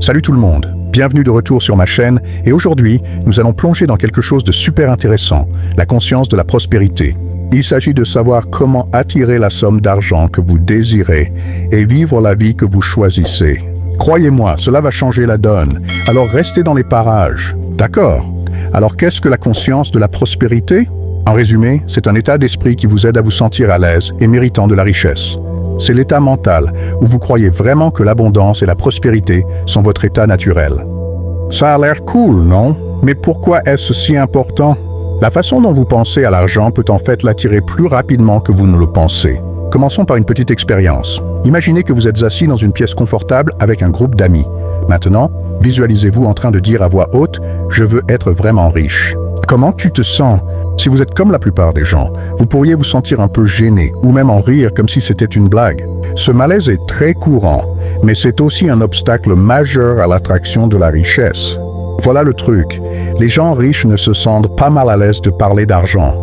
Salut tout le monde, bienvenue de retour sur ma chaîne et aujourd'hui, nous allons plonger dans quelque chose de super intéressant, la conscience de la prospérité. Il s'agit de savoir comment attirer la somme d'argent que vous désirez et vivre la vie que vous choisissez. Croyez-moi, cela va changer la donne, alors restez dans les parages. D'accord? Alors qu'est-ce que la conscience de la prospérité? En résumé, c'est un état d'esprit qui vous aide à vous sentir à l'aise et méritant de la richesse. C'est l'état mental où vous croyez vraiment que l'abondance et la prospérité sont votre état naturel. Ça a l'air cool, non? Mais pourquoi est-ce si important? La façon dont vous pensez à l'argent peut en fait l'attirer plus rapidement que vous ne le pensez. Commençons par une petite expérience. Imaginez que vous êtes assis dans une pièce confortable avec un groupe d'amis. Maintenant, visualisez-vous en train de dire à voix haute « Je veux être vraiment riche ». Comment tu te sens? Si vous êtes comme la plupart des gens, vous pourriez vous sentir un peu gêné ou même en rire comme si c'était une blague. Ce malaise est très courant, mais c'est aussi un obstacle majeur à l'attraction de la richesse. Voilà le truc, les gens riches ne se sentent pas mal à l'aise de parler d'argent.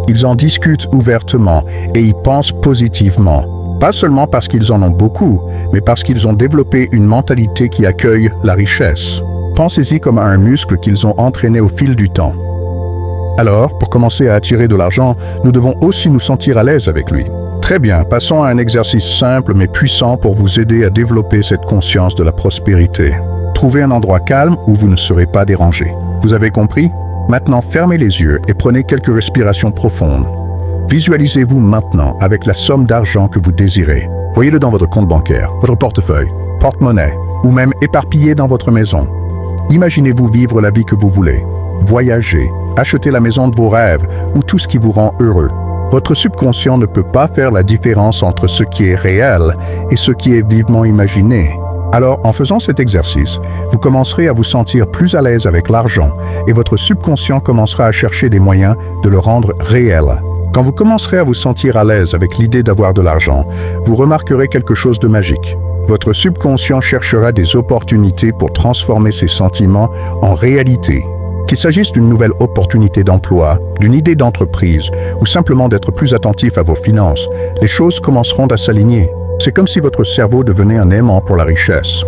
Ils en discutent ouvertement et y pensent positivement. Pas seulement parce qu'ils en ont beaucoup, mais parce qu'ils ont développé une mentalité qui accueille la richesse. Pensez-y comme à un muscle qu'ils ont entraîné au fil du temps. Alors, pour commencer à attirer de l'argent, nous devons aussi nous sentir à l'aise avec lui. Très bien, passons à un exercice simple mais puissant pour vous aider à développer cette conscience de la prospérité. Trouvez un endroit calme où vous ne serez pas dérangé. Vous avez compris? Maintenant, fermez les yeux et prenez quelques respirations profondes. Visualisez-vous maintenant avec la somme d'argent que vous désirez. Voyez-le dans votre compte bancaire, votre portefeuille, porte-monnaie ou même éparpillé dans votre maison. Imaginez-vous vivre la vie que vous voulez. Voyager, acheter la maison de vos rêves ou tout ce qui vous rend heureux. Votre subconscient ne peut pas faire la différence entre ce qui est réel et ce qui est vivement imaginé. Alors, en faisant cet exercice, vous commencerez à vous sentir plus à l'aise avec l'argent et votre subconscient commencera à chercher des moyens de le rendre réel. Quand vous commencerez à vous sentir à l'aise avec l'idée d'avoir de l'argent, vous remarquerez quelque chose de magique. Votre subconscient cherchera des opportunités pour transformer ses sentiments en réalité. Qu'il s'agisse d'une nouvelle opportunité d'emploi, d'une idée d'entreprise ou simplement d'être plus attentif à vos finances, les choses commenceront à s'aligner. C'est comme si votre cerveau devenait un aimant pour la richesse.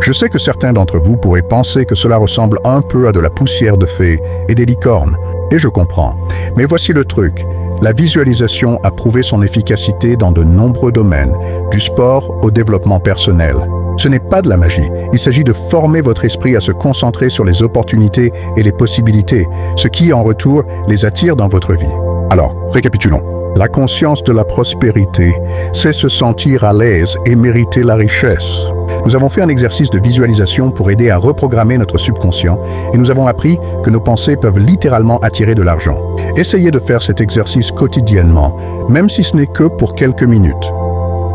Je sais que certains d'entre vous pourraient penser que cela ressemble un peu à de la poussière de fée et des licornes, et je comprends. Mais voici le truc. La visualisation a prouvé son efficacité dans de nombreux domaines, du sport au développement personnel. Ce n'est pas de la magie, il s'agit de former votre esprit à se concentrer sur les opportunités et les possibilités, ce qui, en retour, les attire dans votre vie. Alors, récapitulons. La conscience de la prospérité, c'est se sentir à l'aise et mériter la richesse. Nous avons fait un exercice de visualisation pour aider à reprogrammer notre subconscient et nous avons appris que nos pensées peuvent littéralement attirer de l'argent. Essayez de faire cet exercice quotidiennement, même si ce n'est que pour quelques minutes.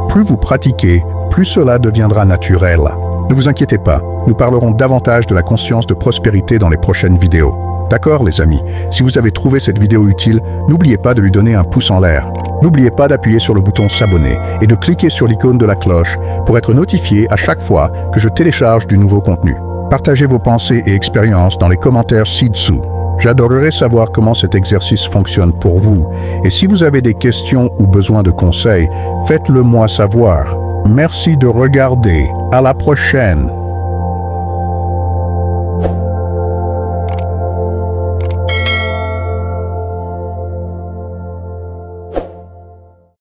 Plus vous pratiquez, plus cela deviendra naturel. Ne vous inquiétez pas, nous parlerons davantage de la conscience de prospérité dans les prochaines vidéos. D'accord les amis? Si vous avez trouvé cette vidéo utile, n'oubliez pas de lui donner un pouce en l'air. N'oubliez pas d'appuyer sur le bouton s'abonner et de cliquer sur l'icône de la cloche pour être notifié à chaque fois que je télécharge du nouveau contenu. Partagez vos pensées et expériences dans les commentaires ci-dessous. J'adorerais savoir comment cet exercice fonctionne pour vous. Et si vous avez des questions ou besoin de conseils, faites-le moi savoir. Merci de regarder. À la prochaine.